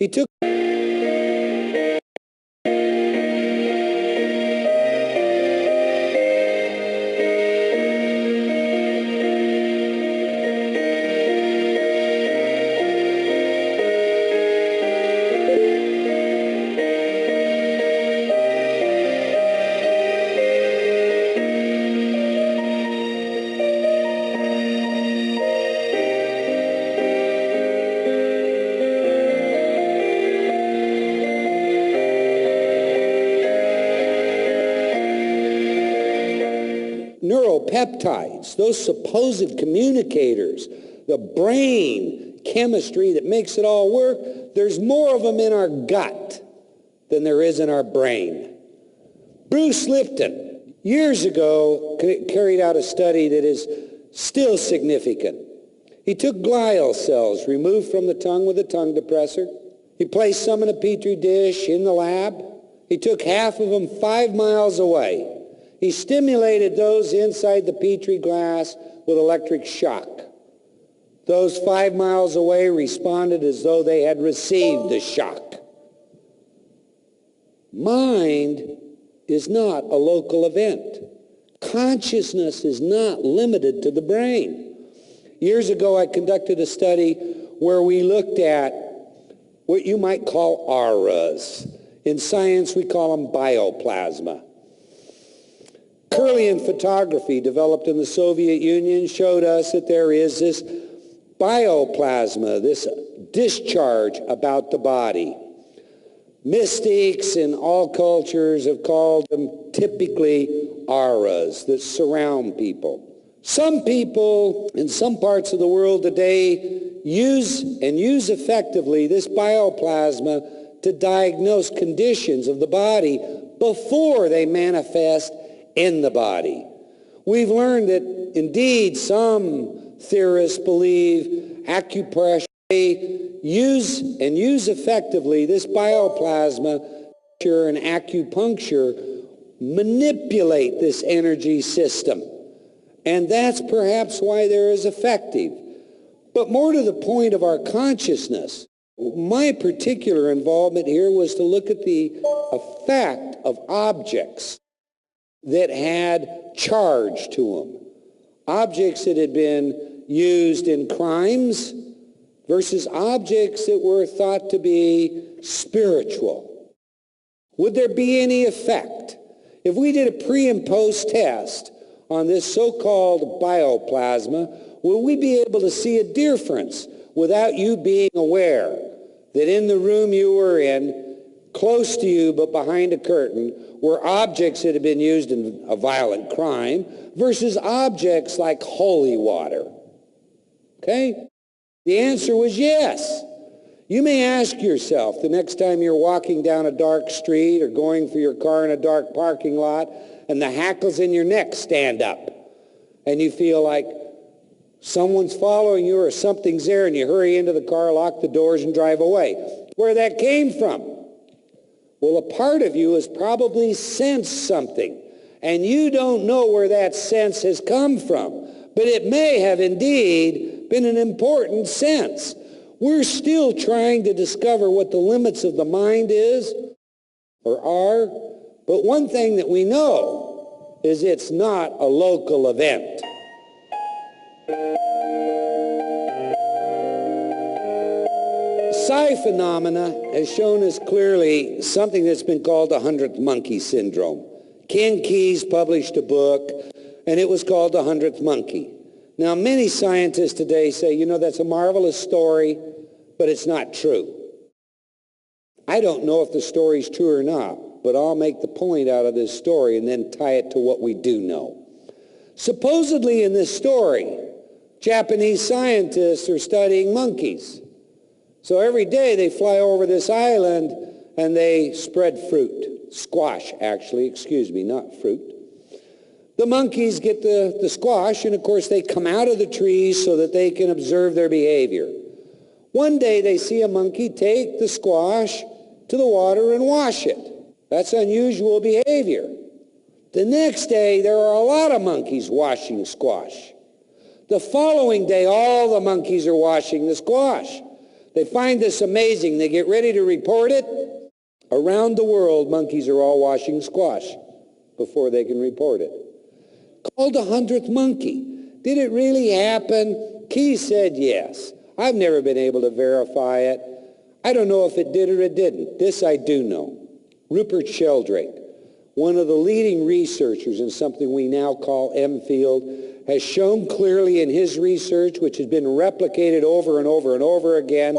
He took neuropeptides, those supposed communicators, the brain chemistry that makes it all work. There's more of them in our gut than there is in our brain. Bruce Lipton, years ago, carried out a study that is still significant. He took glial cells removed from the tongue with a tongue depressor. He placed some in a petri dish in the lab. He took half of them 5 miles away. He stimulated those inside the petri glass with electric shock. Those 5 miles away responded as though they had received the shock. Mind is not a local event. Consciousness is not limited to the brain. Years ago, I conducted a study where we looked at what you might call auras. In science, we call them bioplasma. Kirlian photography developed in the Soviet Union showed us that there is this bioplasma, this discharge about the body. Mystics in all cultures have called them typically auras that surround people. Some people in some parts of the world today use effectively this bioplasma to diagnose conditions of the body before they manifest in the body. We've learned that indeed some theorists believe acupressure use effectively this bioplasma and acupuncture manipulate this energy system. And that's perhaps why they're as effective. But more to the point of our consciousness, my particular involvement here was to look at the effect of objects that had charge to them. Objects that had been used in crimes versus objects that were thought to be spiritual. Would there be any effect? If we did a pre and post test on this so-called bioplasma, will we be able to see a difference without you being aware that in the room you were in, close to you but behind a curtain, were objects that had been used in a violent crime versus objects like holy water? Okay? The answer was yes. You may ask yourself the next time you're walking down a dark street or going for your car in a dark parking lot and the hackles in your neck stand up and you feel like someone's following you or something's there and you hurry into the car, lock the doors, and drive away. Where that came from? Well, a part of you has probably sensed something, and you don't know where that sense has come from. But it may have indeed been an important sense. We're still trying to discover what the limits of the mind is or are. But one thing that we know is it's not a local event. Psi phenomena has shown us clearly something that's been called the 100th monkey syndrome. Ken Keyes published a book, and it was called the 100th monkey. Now, many scientists today say, you know, that's a marvelous story, but it's not true. I don't know if the story's true or not, but I'll make the point out of this story and then tie it to what we do know. Supposedly in this story, Japanese scientists are studying monkeys. So every day they fly over this island and they spread fruit. Squash, actually, excuse me, not fruit. The monkeys get the squash, and of course they come out of the trees so that they can observe their behavior. One day they see a monkey take the squash to the water and wash it. That's unusual behavior. The next day there are a lot of monkeys washing squash. The following day all the monkeys are washing the squash. They find this amazing. They get ready to report it. Around the world, monkeys are all washing squash before they can report it. Called the 100th monkey. Did it really happen? Key said yes. I've never been able to verify it. I don't know if it did or it didn't. This I do know. Rupert Sheldrake, one of the leading researchers in something we now call M-field, has shown clearly in his research, which has been replicated over and over and over again,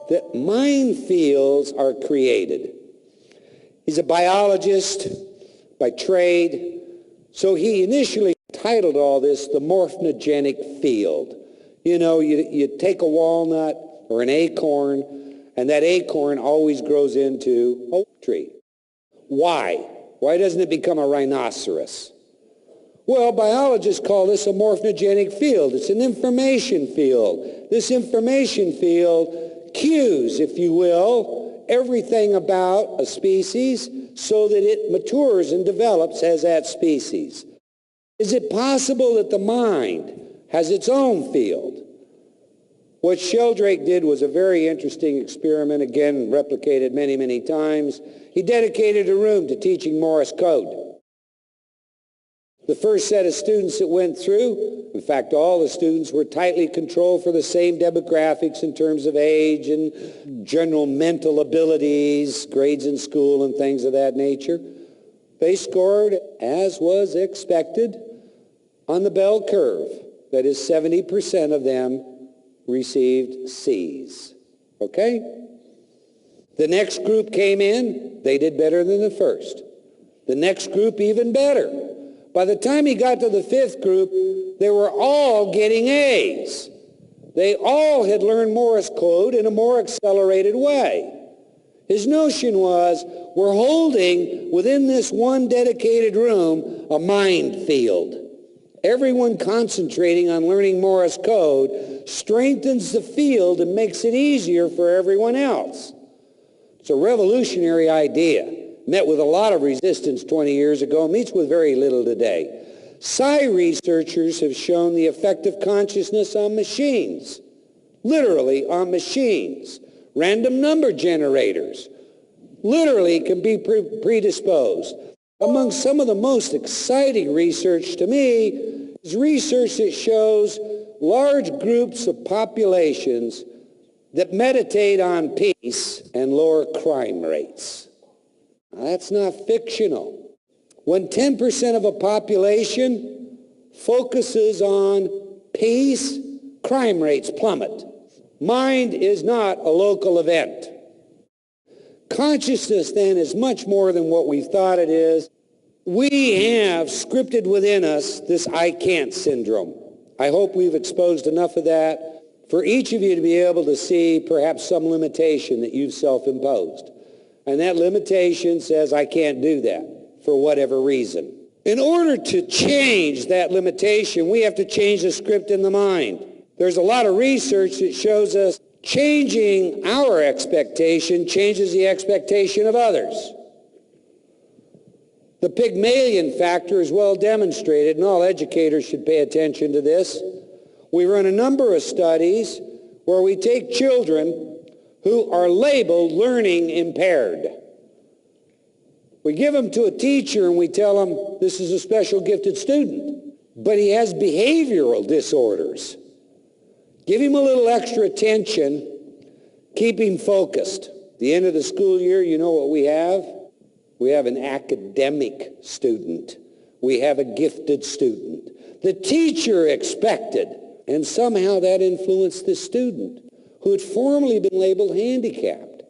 that mind fields are created. He's a biologist by trade, so he initially titled all this the morphinogenic field. You know, you take a walnut or an acorn, and that acorn always grows into a oak tree. Why? Why doesn't it become a rhinoceros? Well, biologists call this a morphinogenic field. It's an information field. This information field cues, if you will, everything about a species so that it matures and develops as that species. Is it possible that the mind has its own field? What Sheldrake did was a very interesting experiment, again replicated many, many times. He dedicated a room to teaching Morse code. The first set of students that went through, in fact, all the students were tightly controlled for the same demographics in terms of age and general mental abilities, grades in school and things of that nature. They scored, as was expected, on the bell curve. That is, 70% of them received C's. Okay? The next group came in. They did better than the first. The next group even better. By the time he got to the fifth group, they were all getting A's. They all had learned Morse code in a more accelerated way. His notion was, we're holding within this one dedicated room a mind field. Everyone concentrating on learning Morse code strengthens the field and makes it easier for everyone else. It's a revolutionary idea. Met with a lot of resistance 20 years ago, meets with very little today. Psi researchers have shown the effect of consciousness on machines, literally on machines. Random number generators literally can be predisposed. Among some of the most exciting research to me is research that shows large groups of populations that meditate on peace and lower crime rates. Now, that's not fictional. When 10% of a population focuses on peace, crime rates plummet. Mind is not a local event. Consciousness, then, is much more than what we thought it is. We have scripted within us this I can't syndrome. I hope we've exposed enough of that for each of you to be able to see perhaps some limitation that you've self-imposed. And that limitation says, I can't do that for whatever reason. In order to change that limitation, we have to change the script in the mind. There's a lot of research that shows us changing our expectation changes the expectation of others. The Pygmalion factor is well demonstrated, and all educators should pay attention to this. We run a number of studies where we take children who are labeled learning impaired. We give them to a teacher and we tell them, this is a special gifted student, but he has behavioral disorders. Give him a little extra attention, keep him focused. At the end of the school year, you know what we have? We have an academic student. We have a gifted student. The teacher expected, and somehow that influenced the student who had formerly been labeled handicapped.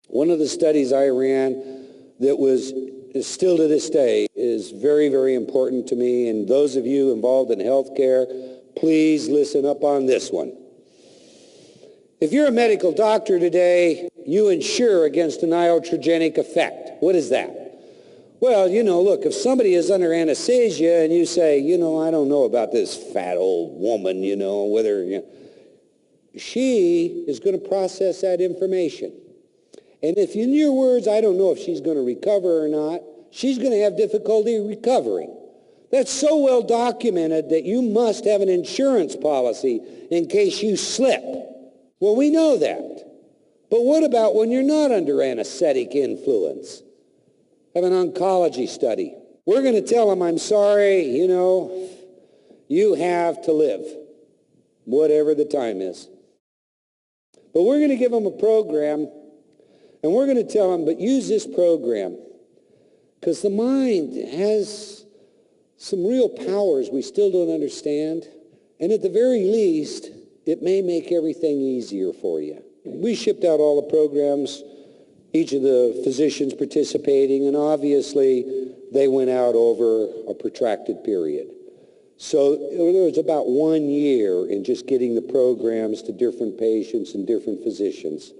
One of the studies I ran that was still to this day is very, very important to me, and those of you involved in healthcare, please listen up on this one. If you're a medical doctor today, you insure against an iatrogenic effect. What is that? Well, look, if somebody is under anesthesia and you say, I don't know about this fat old woman, whether, she is going to process that information. And if in your words, I don't know if she's going to recover or not, she's going to have difficulty recovering. That's so well documented that you must have an insurance policy in case you slip. Well, we know that. But what about when you're not under anesthetic influence? Have an oncology study. We're going to tell them, I'm sorry, you have to live, whatever the time is. But we're going to give them a program, and we're going to tell them, but use this program, because the mind has some real powers we still don't understand, and at the very least, it may make everything easier for you. We shipped out all the programs, each of the physicians participating, and obviously they went out over a protracted period. So there was about 1 year in just getting the programs to different patients and different physicians.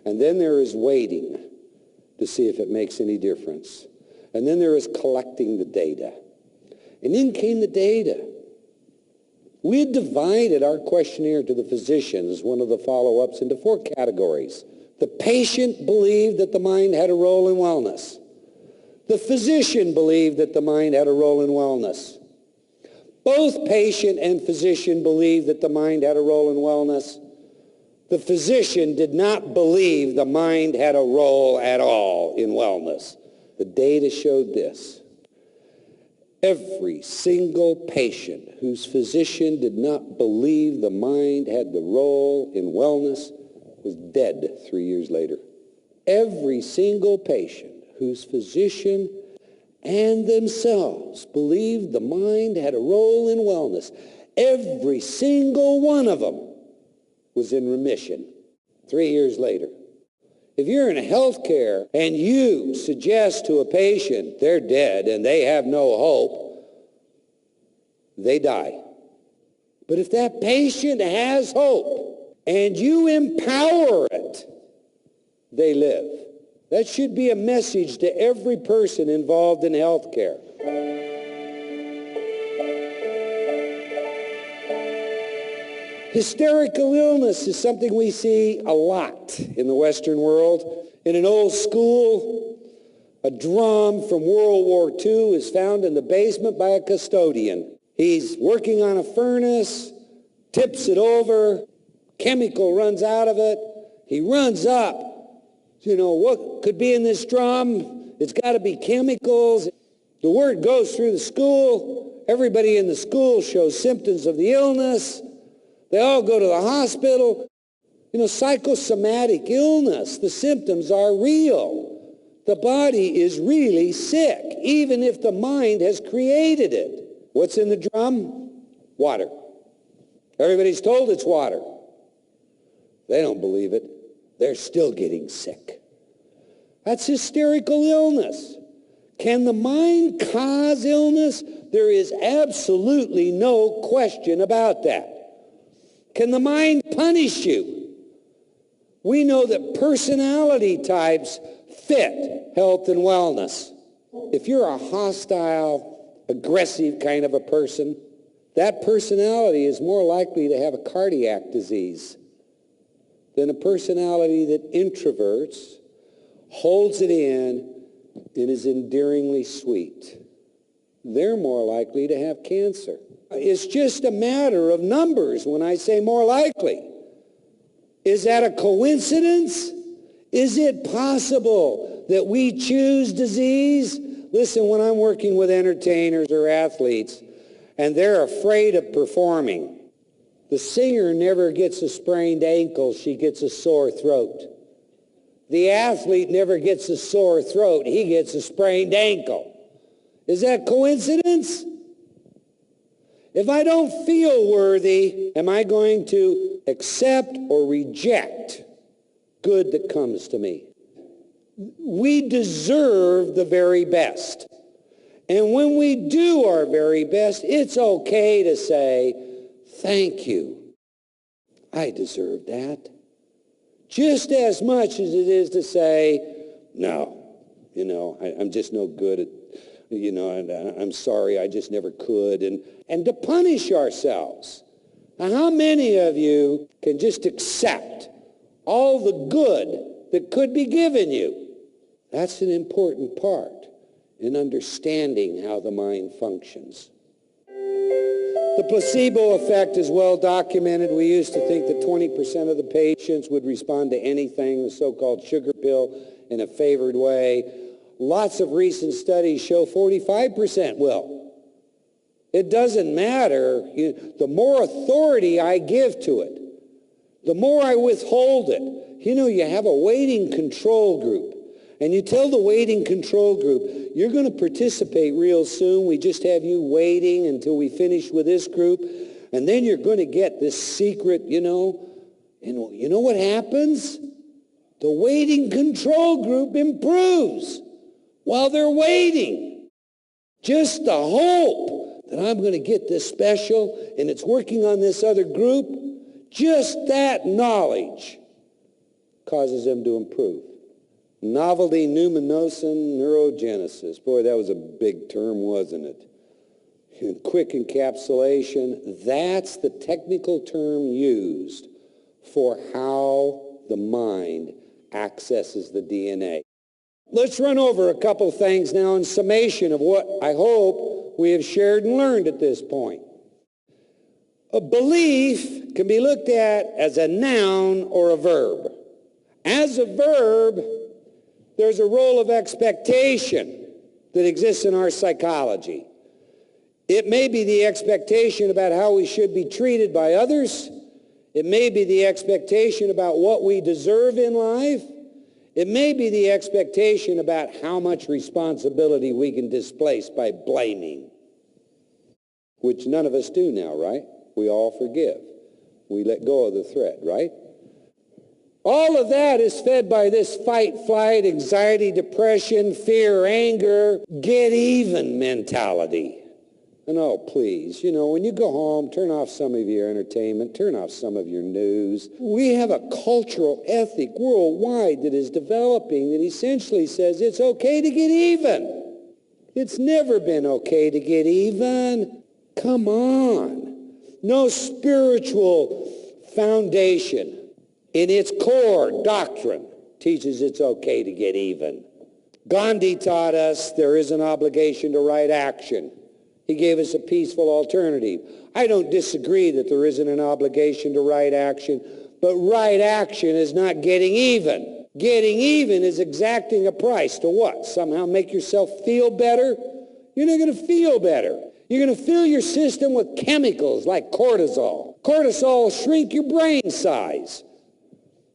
And then there is waiting to see if it makes any difference. And then there is collecting the data. And in came the data. We had divided our questionnaire to the physicians, one of the follow-ups, into 4 categories. The patient believed that the mind had a role in wellness. The physician believed that the mind had a role in wellness. Both patient and physician believed that the mind had a role in wellness. The physician did not believe the mind had a role at all in wellness. The data showed this. Every single patient whose physician did not believe the mind had the role in wellness was dead 3 years later. Every single patient whose physician and themselves believed the mind had a role in wellness, every single one of them was in remission 3 years later. If you're in healthcare and you suggest to a patient they're dead and they have no hope, they die. But if that patient has hope and you empower it, they live. That should be a message to every person involved in healthcare. Hysterical illness is something we see a lot in the Western world. In an old school, a drum from World War II is found in the basement by a custodian. He's working on a furnace, tips it over, chemical runs out of it. He runs up. What could be in this drum? It's got to be chemicals. The word goes through the school. Everybody in the school shows symptoms of the illness. They all go to the hospital. Psychosomatic illness, the symptoms are real. The body is really sick, even if the mind has created it. What's in the drum? Water. Everybody's told it's water. They don't believe it. They're still getting sick. That's hysterical illness. Can the mind cause illness? There is absolutely no question about that. Can the mind punish you? We know that personality types fit health and wellness. If you're a hostile, aggressive kind of a person, that personality is more likely to have a cardiac disease than a personality that introverts, holds it in, and is endearingly sweet. They're more likely to have cancer. It's just a matter of numbers when I say more likely. Is that a coincidence? Is it possible that we choose disease? Listen, when I'm working with entertainers or athletes and they're afraid of performing, the singer never gets a sprained ankle, she gets a sore throat. The athlete never gets a sore throat, he gets a sprained ankle. Is that coincidence? If I don't feel worthy, am I going to accept or reject good that comes to me? We deserve the very best. And when we do our very best, it's okay to say, thank you. I deserve that. Just as much as it is to say, no, I'm just no good at, I'm sorry, I just never could. And to punish ourselves. Now, how many of you can just accept all the good that could be given you? That's an important part in understanding how the mind functions. The placebo effect is well documented. We used to think that 20% of the patients would respond to anything, the so-called sugar pill, in a favored way. Lots of recent studies show 45% will. It doesn't matter. The more authority I give to it, the more I withhold it. You have a waiting control group. And you tell the waiting control group, you're going to participate real soon. We just have you waiting until we finish with this group. And then you're going to get this secret, And you know what happens? The waiting control group improves while they're waiting. Just the hope that I'm going to get this special and it's working on this other group, just that knowledge causes them to improve. Novelty pneumocin neurogenesis. Boy, that was a big term, wasn't it? Quick encapsulation. That's the technical term used for how the mind accesses the DNA. Let's run over a couple things now in summation of what I hope we have shared and learned at this point. A belief can be looked at as a noun or a verb. As a verb, there's a role of expectation that exists in our psychology. It may be the expectation about how we should be treated by others. It may be the expectation about what we deserve in life. It may be the expectation about how much responsibility we can displace by blaming, which none of us do now, right? We all forgive. We let go of the thread, right? All of that is fed by this fight, flight, anxiety, depression, fear, anger, get even mentality. And oh, please, when you go home, turn off some of your entertainment, turn off some of your news. We have a cultural ethic worldwide that is developing that essentially says it's okay to get even. It's never been okay to get even. Come on. No spiritual foundation in its core doctrine teaches it's okay to get even. Gandhi taught us there is an obligation to right action. He gave us a peaceful alternative. I don't disagree that there isn't an obligation to right action, but right action is not getting even. Getting even is exacting a price to what? Somehow make yourself feel better? You're not going to feel better. You're going to fill your system with chemicals like cortisol. Cortisol will shrink your brain size.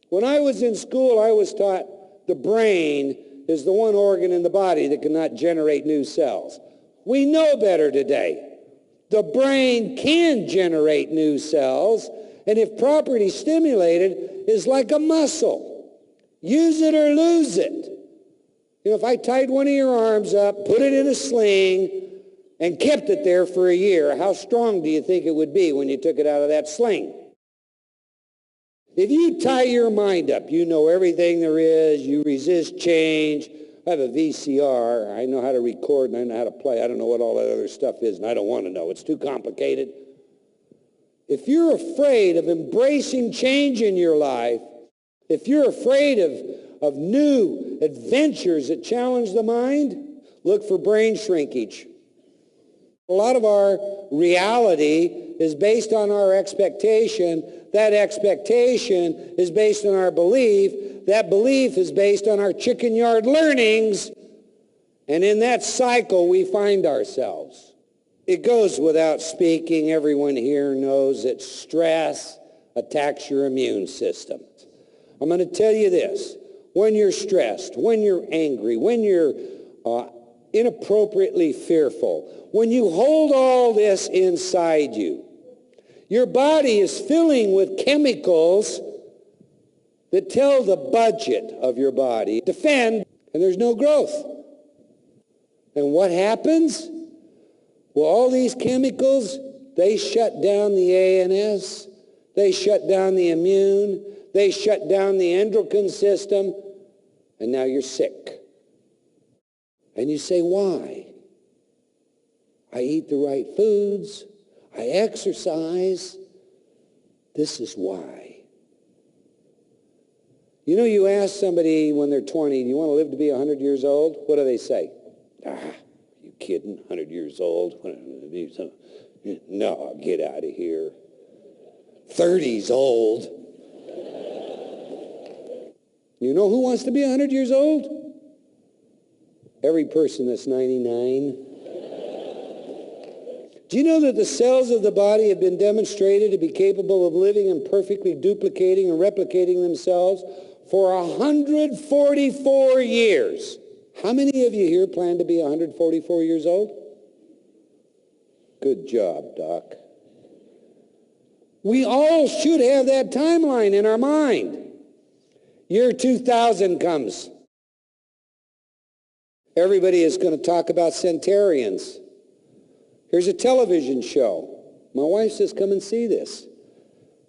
When I was in school, I was taught the brain is the one organ in the body that cannot generate new cells. We know better today. The brain can generate new cells, and if properly stimulated, is like a muscle. Use it or lose it. If I tied one of your arms up, put it in a sling, and kept it there for a year, how strong do you think it would be when you took it out of that sling? If you tie your mind up, you know everything there is, you resist change. I have a VCR. I know how to record and I know how to play. I don't know what all that other stuff is, and I don't want to know. It's too complicated. If you're afraid of embracing change in your life, if you're afraid of new adventures that challenge the mind, look for brain shrinkage. A lot of our reality is based on our expectation. That expectation is based on our belief. That belief is based on our chicken yard learnings. And in that cycle, we find ourselves. It goes without speaking. Everyone here knows that stress attacks your immune system. I'm going to tell you this. When you're stressed, when you're angry, when you're inappropriately fearful, when you hold all this inside you, your body is filling with chemicals that tell the budget of your body, defend, and there's no growth. And what happens? Well, all these chemicals, they shut down the ANS, they shut down the immune, they shut down the endocrine system, and now you're sick. And you say, why? I eat the right foods, I exercise. This is why. You ask somebody when they're 20, do you want to live to be 100 years old? What do they say? Are you kidding? 100 years old? No, get out of here. 30's old. You know who wants to be 100 years old? Every person that's 99. Do you know that the cells of the body have been demonstrated to be capable of living and perfectly duplicating and replicating themselves for 144 years? How many of you here plan to be 144 years old? Good job, Doc. We all should have that timeline in our mind. Year 2000 comes. Everybody is going to talk about centenarians. Here's a television show. My wife says, come and see this.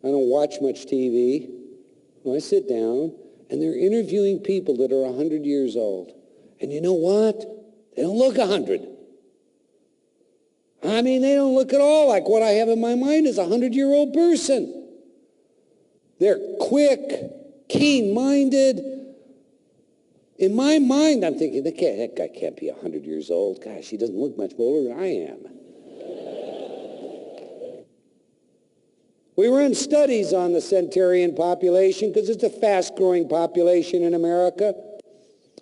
I don't watch much TV. Well, I sit down, and they're interviewing people that are 100 years old. And you know what? They don't look 100. I mean, they don't look at all like what I have in my mind as a 100-year-old person. They're quick, keen-minded. In my mind, I'm thinking, that guy can't be 100 years old. Gosh, he doesn't look much older than I am. We run studies on the centenarian population because it's a fast-growing population in America.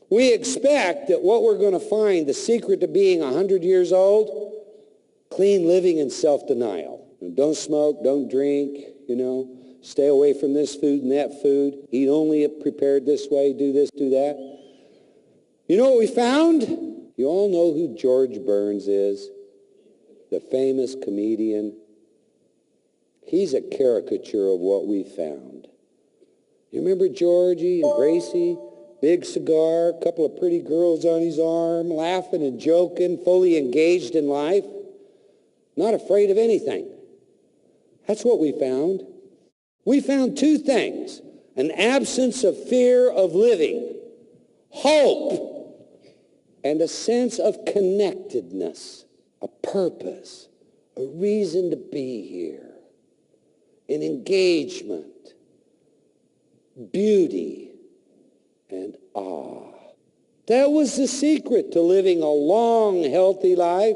We expect that what we're going to find, the secret to being 100 years old, clean living and self-denial. Don't smoke, don't drink, stay away from this food and that food, eat only prepared this way, do this, do that. You know what we found? You all know who George Burns is, the famous comedian. He's a caricature of what we found. You remember Georgie and Gracie? Big cigar, a couple of pretty girls on his arm, laughing and joking, fully engaged in life, not afraid of anything. That's what we found. We found two things: an absence of fear of living, hope, and a sense of connectedness, a purpose, a reason to be here, an engagement, beauty, and awe. That was the secret to living a long, healthy life.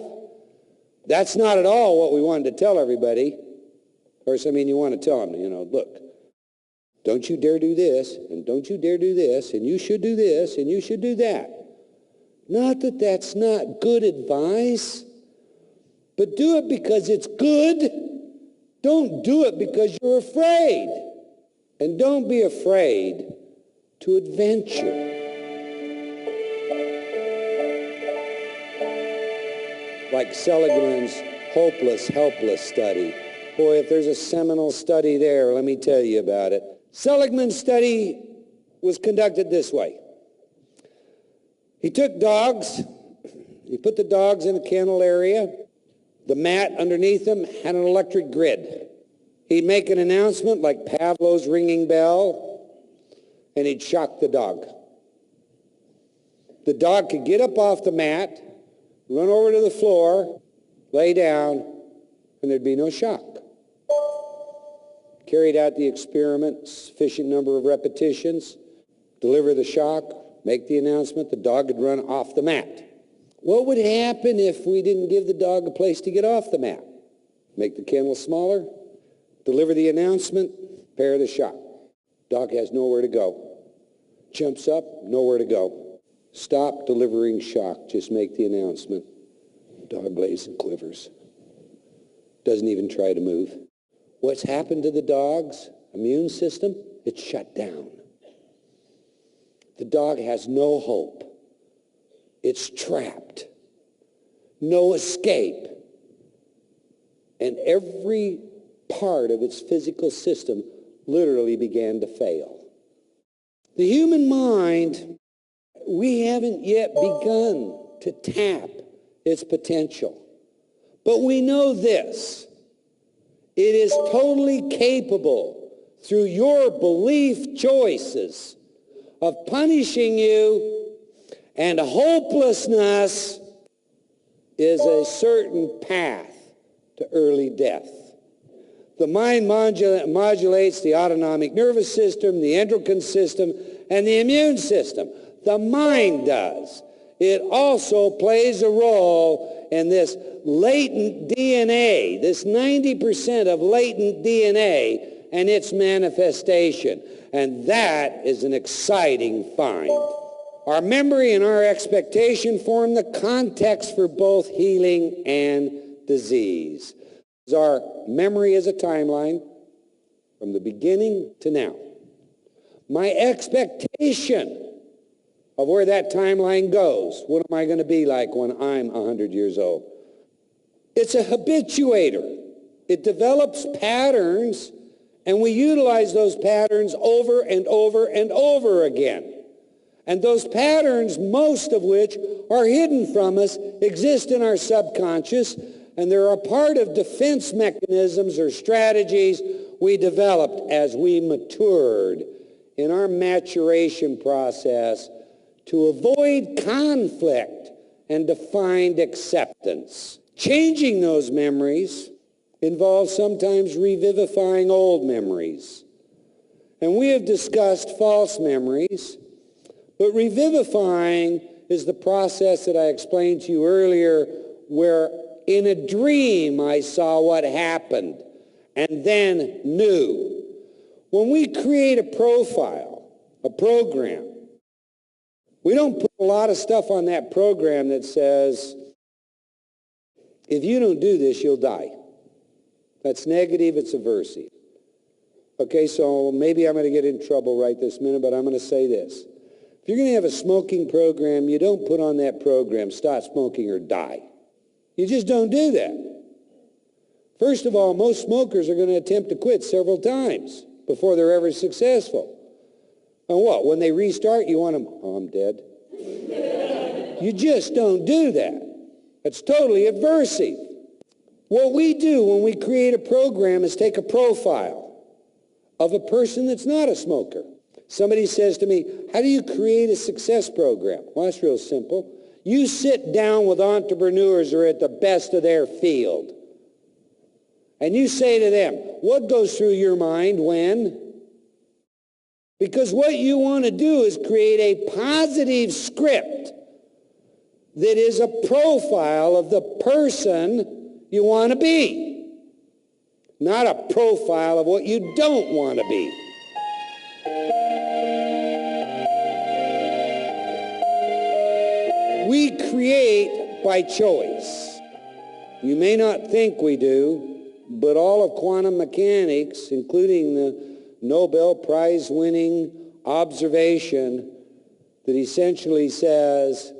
That's not at all what we wanted to tell everybody. Of course, you want to tell them, look, don't you dare do this, and don't you dare do this, and you should do this, and you should do that. Not that that's not good advice, but do it because it's good. Don't do it because you're afraid. And don't be afraid to adventure. Like Seligman's hopeless, helpless study. Boy, if there's a seminal study there, let me tell you about it. Seligman's study was conducted this way. He took dogs. He put the dogs in a kennel area. The mat underneath them had an electric grid. He'd make an announcement like Pavlov's ringing bell, and he'd shock the dog. The dog could get up off the mat, run over to the floor, lay down, and there'd be no shock. Carried out the experiment, sufficient number of repetitions, deliver the shock, make the announcement, the dog would run off the mat. What would happen if we didn't give the dog a place to get off the mat? Make the kennel smaller, deliver the announcement, pair the shock. Dog has nowhere to go. Jumps up, nowhere to go. Stop delivering shock, just make the announcement. Dog lays and quivers. Doesn't even try to move. What's happened to the dog's immune system? It's shut down. The dog has no hope. It's trapped. No escape. And every part of its physical system literally began to fail. The human mind, we haven't yet begun to tap its potential. But we know this. It is totally capable, through your belief choices, of punishing you, and hopelessness is a certain path to early death. The mind modulates the autonomic nervous system, the endocrine system, and the immune system. The mind does. it also plays a role in this latent DNA, this 90% of latent DNA and its manifestation. And that is an exciting find. Our memory and our expectation form the context for both healing and disease. Our memory is a timeline from the beginning to now. My expectation of where that timeline goes, what am I going to be like when I'm 100 years old? It's a habituator. It develops patterns, and we utilize those patterns over and over and over again. And those patterns, most of which are hidden from us, exist in our subconscious, and they're a part of defense mechanisms or strategies we developed as we matured in our maturation process to avoid conflict and to find acceptance. Changing those memories involves sometimes revivifying old memories. And we have discussed false memories, but revivifying is the process that I explained to you earlier, where in a dream I saw what happened and then knew. When we create a profile, a program, we don't put a lot of stuff on that program that says, if you don't do this, you'll die. That's negative, it's aversive. Okay, so maybe I'm going to get in trouble right this minute, but I'm going to say this. If you're going to have a smoking program, you don't put on that program, stop smoking or die. You just don't do that. First of all, most smokers are going to attempt to quit several times before they're ever successful. And what? When they restart, you want them, oh, I'm dead. You just don't do that. That's totally aversive. What we do when we create a program is take a profile of a person that's not a smoker. Somebody says to me, how do you create a success program? Well, that's real simple. You sit down with entrepreneurs who are at the best of their field. And you say to them, what goes through your mind when? Because what you want to do is create a positive script that is a profile of the person you want to be, not a profile of what you don't want to be. We create by choice. You may not think we do, but all of quantum mechanics, including the Nobel Prize-winning observation that essentially says,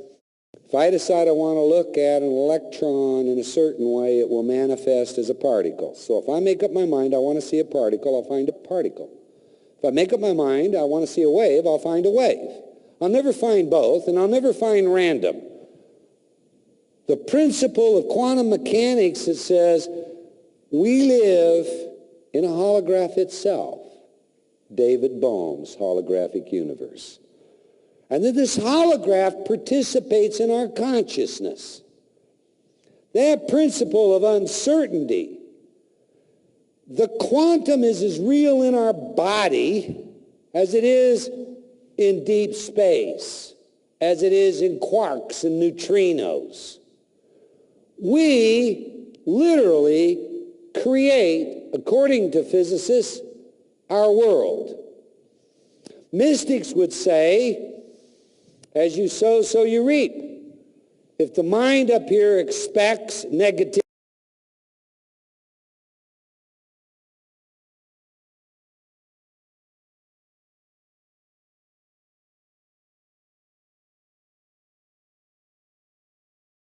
if I decide I want to look at an electron in a certain way, it will manifest as a particle. So if I make up my mind I want to see a particle, I'll find a particle. If I make up my mind I want to see a wave, I'll find a wave. I'll never find both, and I'll never find random. The principle of quantum mechanics that says we live in a holograph itself, David Bohm's holographic universe. And that this holograph participates in our consciousness. That principle of uncertainty, the quantum is as real in our body as it is in deep space, as it is in quarks and neutrinos. We literally create, according to physicists, our world. Mystics would say, as you sow, so you reap. If the mind up here expects negativity,